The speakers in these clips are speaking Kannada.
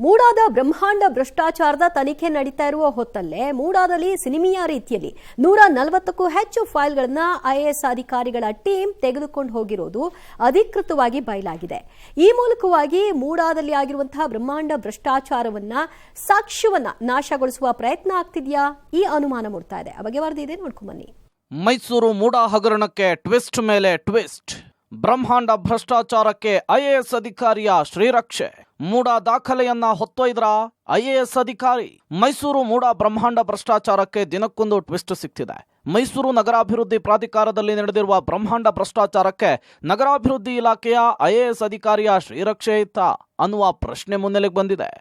ಮೂಡಾದ ಬ್ರಹ್ಮಾಂಡ ಭ್ರಷ್ಟಾಚಾರದ ತನಿಖೆ ನಡೀತಾ ಇರುವ ಹೊತ್ತಲ್ಲೇ ಮೂಡಾದಲ್ಲಿ ಸಿನಿಮೀಯ ರೀತಿಯಲ್ಲಿ 140ಕ್ಕೂ ಹೆಚ್ಚು ಫೈಲ್ಗಳನ್ನ ಐಎಎಸ್ ಅಧಿಕಾರಿಗಳ ಟೀಮ್ ತೆಗೆದುಕೊಂಡು ಹೋಗಿರೋದು ಅಧಿಕೃತವಾಗಿ ಬಯಲಾಗಿದೆ. ಈ ಮೂಲಕವಾಗಿ ಮೂಡಾದಲ್ಲಿ ಆಗಿರುವಂತಹ ಬ್ರಹ್ಮಾಂಡ ಭ್ರಷ್ಟಾಚಾರವನ್ನ ಸಾಕ್ಷ್ಯವನ್ನ ನಾಶಗೊಳಿಸುವ ಪ್ರಯತ್ನ ಆಗ್ತಿದೆಯಾ ಈ ಅನುಮಾನ ಮೂಡ್ತಾ ಇದೆ. ಆ ಬಗ್ಗೆ ವರದಿ ಇದೆ, ನೋಡ್ಕೊಂಡ್ ಬನ್ನಿ. ಮೈಸೂರು ಮೂಡಾ ಹಗರಣಕ್ಕೆ ಟ್ವಿಸ್ಟ್ ಮೇಲೆ ಟ್ವಿಸ್ಟ್. ಬ್ರಹ್ಮಾಂಡ ಭ್ರಷ್ಟಾಚಾರಕ್ಕೆ ಐಎಎಸ್ ಅಧಿಕಾರಿಯ ಶ್ರೀರಕ್ಷೆ. ಮೂಡಾ ದಾಖಲೆಯನ್ನ ಹೊತ್ತೊಯ್ದ್ರ ಐಎಎಸ್ ಅಧಿಕಾರಿ. ಮೈಸೂರು ಮೂಡಾ ಬ್ರಹ್ಮಾಂಡ ಭ್ರಷ್ಟಾಚಾರಕ್ಕೆ ದಿನಕ್ಕೊಂದು ಟ್ವಿಸ್ಟ್ ಸಿಗ್ತಿದೆ. ಮೈಸೂರು ನಗರಾಭಿವೃದ್ಧಿ ಪ್ರಾಧಿಕಾರದಲ್ಲಿ ನಡೆದಿರುವ ಬ್ರಹ್ಮಾಂಡ ಭ್ರಷ್ಟಾಚಾರಕ್ಕೆ ನಗರಾಭಿವೃದ್ಧಿ ಇಲಾಖೆಯ ಐಎಎಸ್ ಅಧಿಕಾರಿಯ ಶ್ರೀರಕ್ಷೆ ಇತ್ತ ಅನ್ನುವ ಪ್ರಶ್ನೆ ಮುನ್ನೆಲೆಗೆ ಬಂದಿದೆ.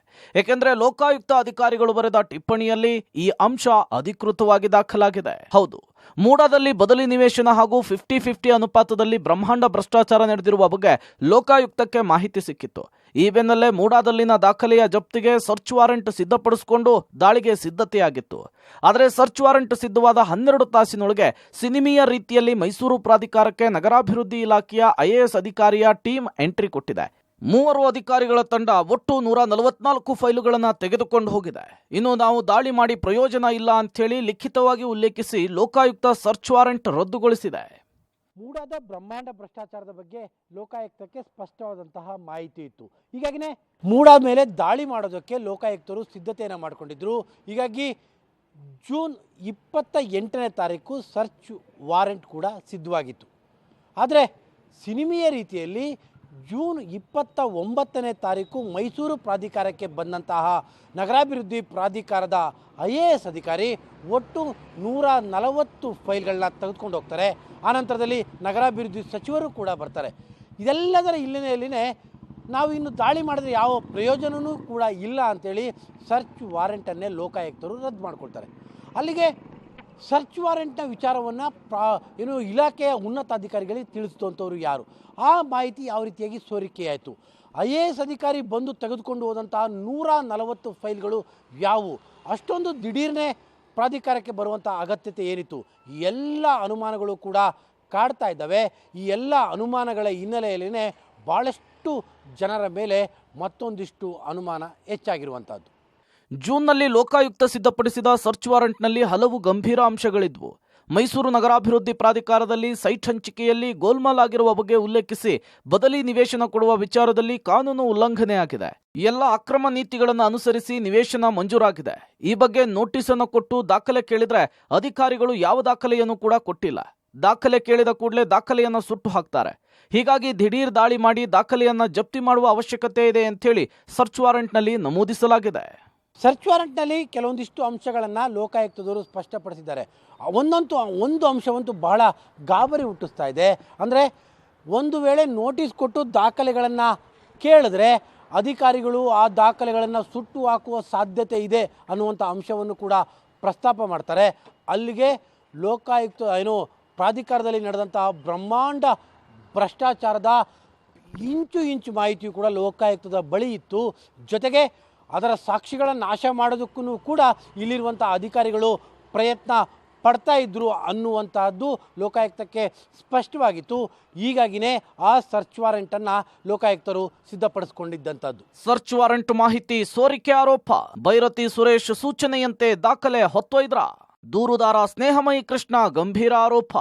ಏಕೆಂದ್ರೆ ಲೋಕಾಯುಕ್ತ ಅಧಿಕಾರಿಗಳು ಬರೆದ ಟಿಪ್ಪಣಿಯಲ್ಲಿ ಈ ಅಂಶ ಅಧಿಕೃತವಾಗಿ ದಾಖಲಾಗಿದೆ. ಹೌದು, ಮೂಡಾದಲ್ಲಿ ಬದಲಿ ನಿವೇಶನ ಹಾಗೂ 50-50 ಅನುಪಾತದಲ್ಲಿ ಬ್ರಹ್ಮಾಂಡ ಭ್ರಷ್ಟಾಚಾರ ನಡೆದಿರುವ ಬಗ್ಗೆ ಲೋಕಾಯುಕ್ತಕ್ಕೆ ಮಾಹಿತಿ ಸಿಕ್ಕಿತ್ತು. ಈ ಬೆನ್ನಲ್ಲೇ ಮೂಡಾದಲ್ಲಿನ ದಾಖಲೆಯ ಜಪ್ತಿಗೆ ಸರ್ಚ್ ವಾರೆಂಟ್ ಸಿದ್ಧಪಡಿಸಿಕೊಂಡು ದಾಳಿಗೆ ಸಿದ್ಧತೆಯಾಗಿತ್ತು. ಆದರೆ ಸರ್ಚ್ ವಾರೆಂಟ್ ಸಿದ್ಧವಾದ 12 ತಾಸಿನೊಳಗೆ ಸಿನಿಮೀಯ ರೀತಿಯಲ್ಲಿ ಮೈಸೂರು ಪ್ರಾಧಿಕಾರಕ್ಕೆ ನಗರಾಭಿವೃದ್ಧಿ ಇಲಾಖೆಯ ಐಎಎಸ್ ಅಧಿಕಾರಿಯ ಟೀಮ್ ಎಂಟ್ರಿ ಕೊಟ್ಟಿದೆ. 3 ಅಧಿಕಾರಿಗಳ ತಂಡ ಒಟ್ಟು 144 ಫೈಲುಗಳನ್ನು ತೆಗೆದುಕೊಂಡು ಹೋಗಿದೆ. ಇನ್ನು ನಾವು ದಾಳಿ ಮಾಡಿ ಪ್ರಯೋಜನ ಇಲ್ಲ ಅಂಥೇಳಿ ಲಿಖಿತವಾಗಿ ಉಲ್ಲೇಖಿಸಿ ಲೋಕಾಯುಕ್ತ ಸರ್ಚ್ ವಾರೆಂಟ್ ರದ್ದುಗೊಳಿಸಿದೆ. ಮೂಡಾದ ಬ್ರಹ್ಮಾಂಡ ಭ್ರಷ್ಟಾಚಾರದ ಬಗ್ಗೆ ಲೋಕಾಯುಕ್ತಕ್ಕೆ ಸ್ಪಷ್ಟವಾದಂತಹ ಮಾಹಿತಿ ಇತ್ತು. ಹೀಗಾಗಿನೇ ಮೂಡಾದ ಮೇಲೆ ದಾಳಿ ಮಾಡೋದಕ್ಕೆ ಲೋಕಾಯುಕ್ತರು ಸಿದ್ಧತೆಯನ್ನು ಮಾಡಿಕೊಂಡಿದ್ರು. ಹೀಗಾಗಿ ಜೂನ್ 28ನೇ ತಾರೀಕು ಸರ್ಚ್ ವಾರೆಂಟ್ ಕೂಡ ಸಿದ್ಧವಾಗಿತ್ತು. ಆದರೆ ಸಿನಿಮೀಯ ರೀತಿಯಲ್ಲಿ ಜೂನ್ 29ನೇ ತಾರೀಕು ಮೈಸೂರು ಪ್ರಾಧಿಕಾರಕ್ಕೆ ಬಂದಂತಹ ನಗರಾಭಿವೃದ್ಧಿ ಪ್ರಾಧಿಕಾರದ ಐಎಎಸ್ ಅಧಿಕಾರಿ ಒಟ್ಟು 140 ಫೈಲ್ಗಳನ್ನ ತೆಗೆದುಕೊಂಡು ಹೋಗ್ತಾರೆ. ಆನಂತರದಲ್ಲಿ ನಗರಾಭಿವೃದ್ಧಿ ಸಚಿವರು ಕೂಡ ಬರ್ತಾರೆ. ಇದೆಲ್ಲದರ ಹಿನ್ನೆಲೆಯಲ್ಲಿನೇ ನಾವು ಇನ್ನು ದಾಳಿ ಮಾಡಿದ್ರೆ ಯಾವ ಪ್ರಯೋಜನವೂ ಕೂಡ ಇಲ್ಲ ಅಂಥೇಳಿ ಸರ್ಚ್ ವಾರೆಂಟನ್ನೇ ಲೋಕಾಯುಕ್ತರು ರದ್ದು ಮಾಡಿಕೊಳ್ತಾರೆ. ಅಲ್ಲಿಗೆ ಸರ್ಚ್ ವಾರೆಂಟ್ನ ವಿಚಾರವನ್ನು ಇಲಾಖೆಯ ಉನ್ನತ ಅಧಿಕಾರಿಗಳಿಗೆ ತಿಳಿಸಿದಂಥವ್ರು ಯಾರು, ಆ ಮಾಹಿತಿ ಯಾವ ರೀತಿಯಾಗಿ ಸೋರಿಕೆಯಾಯಿತು, ಐಎಎಸ್ ಅಧಿಕಾರಿ ಬಂದು ತೆಗೆದುಕೊಂಡು ಹೋದಂತಹ 140 ಫೈಲ್ಗಳು ಯಾವುವು, ಅಷ್ಟೊಂದು ದಿಢೀರ್ನೇ ಪ್ರಾಧಿಕಾರಕ್ಕೆ ಬರುವಂಥ ಅಗತ್ಯತೆ ಏನಿತ್ತು, ಈ ಎಲ್ಲ ಅನುಮಾನಗಳು ಕೂಡ ಕಾಡ್ತಾ ಇದ್ದಾವೆ. ಈ ಎಲ್ಲ ಅನುಮಾನಗಳ ಹಿನ್ನೆಲೆಯಲ್ಲಿನೇ ಭಾಳಷ್ಟು ಜನರ ಮೇಲೆ ಮತ್ತೊಂದಿಷ್ಟು ಅನುಮಾನ ಹೆಚ್ಚಾಗಿರುವಂಥದ್ದು. ಜೂನ್ನಲ್ಲಿ ಲೋಕಾಯುಕ್ತ ಸಿದ್ಧಪಡಿಸಿದ ಸರ್ಚ್ ವಾರೆಂಟ್ನಲ್ಲಿ ಹಲವು ಗಂಭೀರ ಅಂಶಗಳಿದ್ವು. ಮೈಸೂರು ನಗರಾಭಿವೃದ್ಧಿ ಪ್ರಾಧಿಕಾರದಲ್ಲಿ ಸೈಟ್ ಹಂಚಿಕೆಯಲ್ಲಿ ಗೋಲ್ಮಾಲ್ ಆಗಿರುವ ಬಗ್ಗೆ ಉಲ್ಲೇಖಿಸಿ ಬದಲಿ ನಿವೇಶನ ಕೊಡುವ ವಿಚಾರದಲ್ಲಿ ಕಾನೂನು ಉಲ್ಲಂಘನೆಯಾಗಿದೆ. ಎಲ್ಲ ಅಕ್ರಮ ನೀತಿಗಳನ್ನು ಅನುಸರಿಸಿ ನಿವೇಶನ ಮಂಜೂರಾಗಿದೆ. ಈ ಬಗ್ಗೆ ನೋಟಿಸ್ ಅನ್ನು ಕೊಟ್ಟು ದಾಖಲೆ ಕೇಳಿದ್ರೆ ಅಧಿಕಾರಿಗಳು ಯಾವ ದಾಖಲೆಯನ್ನು ಕೂಡ ಕೊಟ್ಟಿಲ್ಲ. ದಾಖಲೆ ಕೇಳಿದ ಕೂಡಲೇ ದಾಖಲೆಯನ್ನು ಸುಟ್ಟು ಹಾಕ್ತಾರೆ. ಹೀಗಾಗಿ ದಿಢೀರ್ ದಾಳಿ ಮಾಡಿ ದಾಖಲೆಯನ್ನ ಜಪ್ತಿ ಮಾಡುವ ಅವಶ್ಯಕತೆ ಇದೆ ಅಂತೇಳಿ ಸರ್ಚ್ ವಾರೆಂಟ್ನಲ್ಲಿ ನಮೂದಿಸಲಾಗಿದೆ. ಸರ್ಚ್ ವಾರೆಂಟ್ನಲ್ಲಿ ಕೆಲವೊಂದಿಷ್ಟು ಅಂಶಗಳನ್ನು ಲೋಕಾಯುಕ್ತದವರು ಸ್ಪಷ್ಟಪಡಿಸಿದ್ದಾರೆ. ಒಂದು ಅಂಶವಂತೂ ಬಹಳ ಗಾಬರಿ ಹುಟ್ಟಿಸ್ತಾ ಇದೆ. ಅಂದರೆ ಒಂದು ವೇಳೆ ನೋಟಿಸ್ ಕೊಟ್ಟು ದಾಖಲೆಗಳನ್ನು ಕೇಳಿದ್ರೆ ಅಧಿಕಾರಿಗಳು ಆ ದಾಖಲೆಗಳನ್ನು ಸುಟ್ಟು ಹಾಕುವ ಸಾಧ್ಯತೆ ಇದೆ ಅನ್ನುವಂಥ ಅಂಶವನ್ನು ಕೂಡ ಪ್ರಸ್ತಾಪ ಮಾಡ್ತಾರೆ. ಅಲ್ಲಿಗೆ ಲೋಕಾಯುಕ್ತ ಪ್ರಾಧಿಕಾರದಲ್ಲಿ ನಡೆದಂತಹ ಬ್ರಹ್ಮಾಂಡ ಭ್ರಷ್ಟಾಚಾರದ ಇಂಚು ಮಾಹಿತಿಯು ಕೂಡ ಲೋಕಾಯುಕ್ತದ ಬಳಿ ಇತ್ತು. ಜೊತೆಗೆ ಅದರ ಸಾಕ್ಷಿಗಳನ್ನು ನಾಶ ಮಾಡೋದಕ್ಕೂ ಕೂಡ ಇಲ್ಲಿರುವಂಥ ಅಧಿಕಾರಿಗಳು ಪ್ರಯತ್ನ ಪಡ್ತಾ ಇದ್ರು ಅನ್ನುವಂತಹದ್ದು ಲೋಕಾಯುಕ್ತಕ್ಕೆ ಸ್ಪಷ್ಟವಾಗಿತ್ತು. ಹೀಗಾಗಿನೇ ಆ ಸರ್ಚ್ ವಾರೆಂಟನ್ನು ಲೋಕಾಯುಕ್ತರು ಸಿದ್ಧಪಡಿಸಿಕೊಂಡಿದ್ದಂಥದ್ದು. ಸರ್ಚ್ ವಾರೆಂಟ್ ಮಾಹಿತಿ ಸೋರಿಕೆ ಆರೋಪ. ಭೈರತಿ ಸುರೇಶ್ ಸೂಚನೆಯಂತೆ ದಾಖಲೆ ಹೊತ್ತೊಯ್ದ್ರ. ದೂರುದಾರ ಸ್ನೇಹಮಯಿ ಕೃಷ್ಣ ಗಂಭೀರ ಆರೋಪ.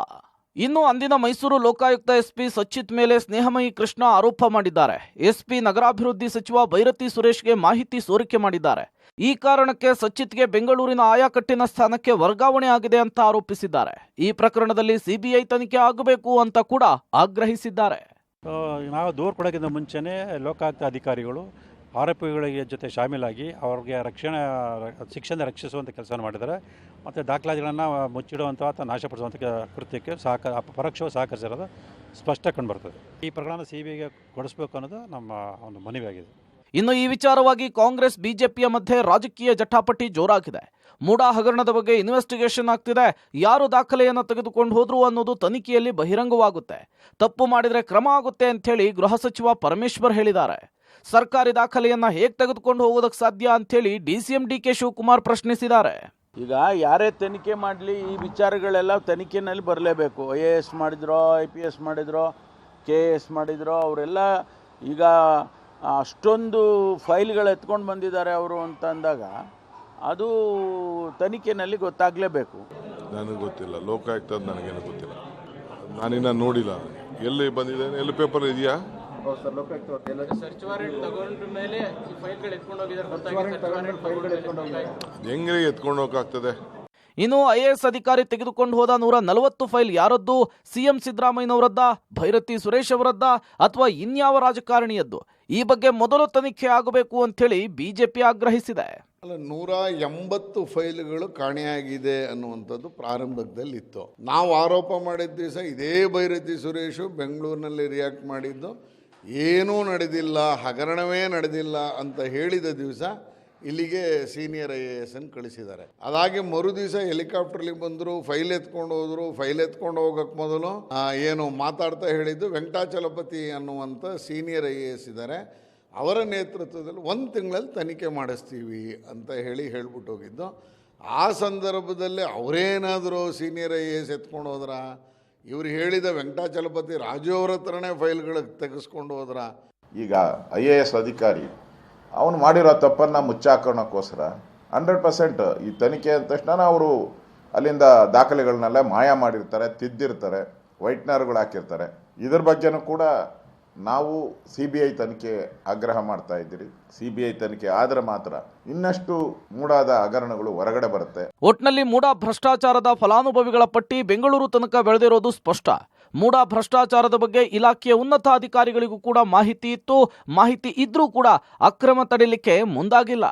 ಇನ್ನು ಅಂದಿನ ಮೈಸೂರು ಲೋಕಾಯುಕ್ತ ಎಸ್ಪಿ ಸಚ್ಚಿತ್ ಮೇಲೆ ಸ್ನೇಹಮಯಿ ಕೃಷ್ಣ ಆರೋಪ ಮಾಡಿದ್ದಾರೆ. ಎಸ್ಪಿ ನಗರಾಭಿವೃದ್ಧಿ ಸಚಿವ ಭೈರತಿ ಸುರೇಶ್ಗೆ ಮಾಹಿತಿ ಸೋರಿಕೆ ಮಾಡಿದ್ದಾರೆ. ಈ ಕಾರಣಕ್ಕೆ ಸಚ್ಚಿತ್ಗೆ ಬೆಂಗಳೂರಿನ ಆಯಾಕಟ್ಟಿನ ಸ್ಥಾನಕ್ಕೆ ವರ್ಗಾವಣೆ ಆಗಿದೆ ಅಂತ ಆರೋಪಿಸಿದ್ದಾರೆ. ಈ ಪ್ರಕರಣದಲ್ಲಿ ಸಿಬಿಐ ತನಿಖೆ ಆಗಬೇಕು ಅಂತ ಕೂಡ ಆಗ್ರಹಿಸಿದ್ದಾರೆ. ನಾವು ದೂರು ಕೊಡೋಕ್ಕಿಂತ ಮುಂಚೆನೇ ಲೋಕಾಯುಕ್ತ ಅಧಿಕಾರಿಗಳು ಆರೋಪಿಗಳಿಗೆ ಜೊತೆ ಶಾಮೀಲಾಗಿ ಅವ್ರಿಗೆ ಶಿಕ್ಷೆಯಿಂದ ರಕ್ಷಿಸುವಂಥ ಕೆಲಸವನ್ನು ಮಾಡಿದ್ದಾರೆ. ಮತ್ತು ದಾಖಲಾತಿಗಳನ್ನು ಮುಚ್ಚಿಡುವಂಥ ಅಥವಾ ನಾಶಪಡಿಸುವಂಥ ಕೃತ್ಯಕ್ಕೆ ಪರೋಕ್ಷವಾಗಿ ಸಹಕರಿಸಿರೋದು ಸ್ಪಷ್ಟ ಕಂಡುಬರ್ತದೆ. ಈ ಪ್ರಕರಣ ಸಿಬಿಐಗೆ ಕೊಡಿಸಬೇಕು ಅನ್ನೋದು ನಮ್ಮ ಒಂದು ಮನವಿಯಾಗಿದೆ. ಇನ್ನು ಈ ವಿಚಾರವಾಗಿ ಕಾಂಗ್ರೆಸ್ ಬಿಜೆಪಿಯ ಮಧ್ಯೆ ರಾಜಕೀಯ ಜಟಾಪಟಿ ಜೋರಾಗಿದೆ. ಮೂಡಾ ಹಗರಣದ ಬಗ್ಗೆ ಇನ್ವೆಸ್ಟಿಗೇಷನ್ ಆಗ್ತಿದೆ. ಯಾರು ದಾಖಲೆಯನ್ನು ತೆಗೆದುಕೊಂಡು ಹೋದ್ರು ಅನ್ನೋದು ತನಿಖೆಯಲ್ಲಿ ಬಹಿರಂಗವಾಗುತ್ತೆ. ತಪ್ಪು ಮಾಡಿದರೆ ಕ್ರಮ ಆಗುತ್ತೆ ಅಂಥೇಳಿ ಗೃಹ ಸಚಿವ ಪರಮೇಶ್ವರ್ ಹೇಳಿದ್ದಾರೆ. ಸರ್ಕಾರಿ ದಾಖಲೆಯನ್ನ ಹೇಗೆ ತೆಗೆದುಕೊಂಡು ಹೋಗೋದಕ್ಕೆ ಸಾಧ್ಯ ಅಂಥೇಳಿ ಡಿಸಿಎಂ ಡಿಕೆ ಶಿವಕುಮಾರ್ ಪ್ರಶ್ನಿಸಿದ್ದಾರೆ. ಈಗ ಯಾರೇ ತನಿಖೆ ಮಾಡಲಿ ಈ ವಿಚಾರಗಳೆಲ್ಲ ತನಿಖೆನಲ್ಲಿ ಬರಲೇಬೇಕು. IAS ಮಾಡಿದ್ರೋ, IPS ಮಾಡಿದ್ರೋ, KS ಮಾಡಿದ್ರೋ ಅವರೆಲ್ಲ ಈಗ ಅಷ್ಟೊಂದು ಫೈಲ್ಗಳು ಎತ್ಕೊಂಡು ಬಂದಿದ್ದಾರೆ ಅವರು ಅಂತ ಅಂದಾಗ ಅದು ತನಿಖೆಯಲ್ಲಿ ಗೊತ್ತಾಗಲೇಬೇಕು. ನನಗೆ ಗೊತ್ತಿಲ್ಲ, ಲೋಕಾಯುಕ್ತ ನನಗೇನು ಗೊತ್ತಿಲ್ಲ, ನಾನಿನ್ನ ನೋಡಿಲ್ಲ. ಎಲ್ಲಿ ಬಂದಿದೆ, ಎಲ್ಲಿ ಪೇಪರ್ ಇದೆಯಾ? ಹೆಂಗೆ ಎತ್ಕೊಂಡು ಹೋಗಕ್ಕಾಗ್ತದೆ? ಇನ್ನು ಐಎಎಸ್ ಅಧಿಕಾರಿ ತೆಗೆದುಕೊಂಡು ಹೋದ 140 ಫೈಲ್ ಯಾರದ್ದು? ಸಿಎಂ ಸಿದ್ದರಾಮಯ್ಯನವರದ್ದ, ಭೈರತಿ ಸುರೇಶ್ ಅವರದ್ದ, ಅಥವಾ ಇನ್ಯಾವ ರಾಜಕಾರಣಿಯದ್ದು? ಈ ಬಗ್ಗೆ ಮೊದಲು ತನಿಖೆ ಆಗಬೇಕು ಅಂತೇಳಿ ಬಿಜೆಪಿ ಆಗ್ರಹಿಸಿದೆ. 180 ಫೈಲ್ಗಳು ಕಾಣೆಯಾಗಿದೆ ಅನ್ನುವಂಥದ್ದು ಪ್ರಾರಂಭದಲ್ಲಿ ಇತ್ತು. ನಾವು ಆರೋಪ ಮಾಡಿದ ದಿವಸ ಇದೇ ಭೈರತಿ ಸುರೇಶು ಬೆಂಗಳೂರಿನಲ್ಲಿ ರಿಯಾಕ್ಟ್ ಮಾಡಿದ್ದು, ಏನೂ ನಡೆದಿಲ್ಲ, ಹಗರಣವೇ ನಡೆದಿಲ್ಲ ಅಂತ ಹೇಳಿದ ದಿವಸ ಇಲ್ಲಿಗೆ ಸೀನಿಯರ್ IAS ಕಳಿಸಿದ್ದಾರೆ. ಅದಾಗಿ ಮರು ದಿವಸ ಹೆಲಿಕಾಪ್ಟರ್ಲಿ ಬಂದರು, ಫೈಲ್ ಎತ್ಕೊಂಡು ಹೋದರು. ಫೈಲ್ ಎತ್ಕೊಂಡು ಹೋಗೋಕ್ಕೆ ಮೊದಲು ಏನು ಮಾತಾಡ್ತಾ ಹೇಳಿದ್ದು ವೆಂಕಟಾಚಲಪತಿ ಅನ್ನುವಂಥ ಸೀನಿಯರ್ IAS ಇದ್ದಾರೆ, ಅವರ ನೇತೃತ್ವದಲ್ಲಿ 1 ತಿಂಗಳಲ್ಲಿ ತನಿಖೆ ಮಾಡಿಸ್ತೀವಿ ಅಂತ ಹೇಳ್ಬಿಟ್ಟು ಹೋಗಿದ್ದು. ಆ ಸಂದರ್ಭದಲ್ಲಿ ಅವರೇನಾದರೂ ಸೀನಿಯರ್ IAS ಎತ್ಕೊಂಡು ಹೋದ್ರ? ಇವ್ರು ಹೇಳಿದ ವೆಂಕಟಾಚಲಪತಿ ರಾಜು ಅವ್ರ ಹತ್ರನೇ ಫೈಲ್ಗಳು ತೆಗೆಸ್ಕೊಂಡು ಹೋದ್ರ? ಈಗ IAS ಅಧಿಕಾರಿ ಅವನು ಮಾಡಿರೋ ತಪ್ಪನ್ನು ಮುಚ್ಚಾಕೋಣಕ್ಕೋಸ್ಕರ 100% ಈ ತನಿಖೆ ಅಂದ ತಕ್ಷಣ ಅವರು ಅಲ್ಲಿಂದ ದಾಖಲೆಗಳನ್ನೆಲ್ಲ ಮಾಯ ಮಾಡಿರ್ತಾರೆ, ತಿದ್ದಿರ್ತಾರೆ, ವೈಟ್ನರ್ಗಳು ಹಾಕಿರ್ತಾರೆ. ಇದ್ರ ಬಗ್ಗೆನೂ ಕೂಡ ನಾವು CBI ತನಿಖೆ ಆಗ್ರಹ ಮಾಡ್ತಾ ಇದ್ದೀರಿ. CBI ತನಿಖೆ ಆದರೆ ಮಾತ್ರ ಇನ್ನಷ್ಟು ಮೂಡಾದ ಹಗರಣಗಳು ಹೊರಗಡೆ ಬರುತ್ತೆ. ಒಟ್ನಲ್ಲಿ ಮೂಡಾ ಭ್ರಷ್ಟಾಚಾರದ ಫಲಾನುಭವಿಗಳ ಪಟ್ಟಿ ಬೆಂಗಳೂರು ತನಕ ಬೆಳೆದಿರೋದು ಸ್ಪಷ್ಟ. ಮೂಡಾ ಭ್ರಷ್ಟಾಚಾರದ ಬಗ್ಗೆ ಇಲಾಖೆಯ ಉನ್ನತ ಅಧಿಕಾರಿಗಳಿಗೂ ಕೂಡ ಮಾಹಿತಿ ಇತ್ತು. ಮಾಹಿತಿ ಇದ್ರೂ ಕೂಡ ಅಕ್ರಮ ತಡೆಯಲಿಕ್ಕೆ ಮುಂದಾಗಿಲ್ಲ.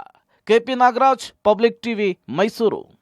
KP Nagaraj, public TV, Mysuru.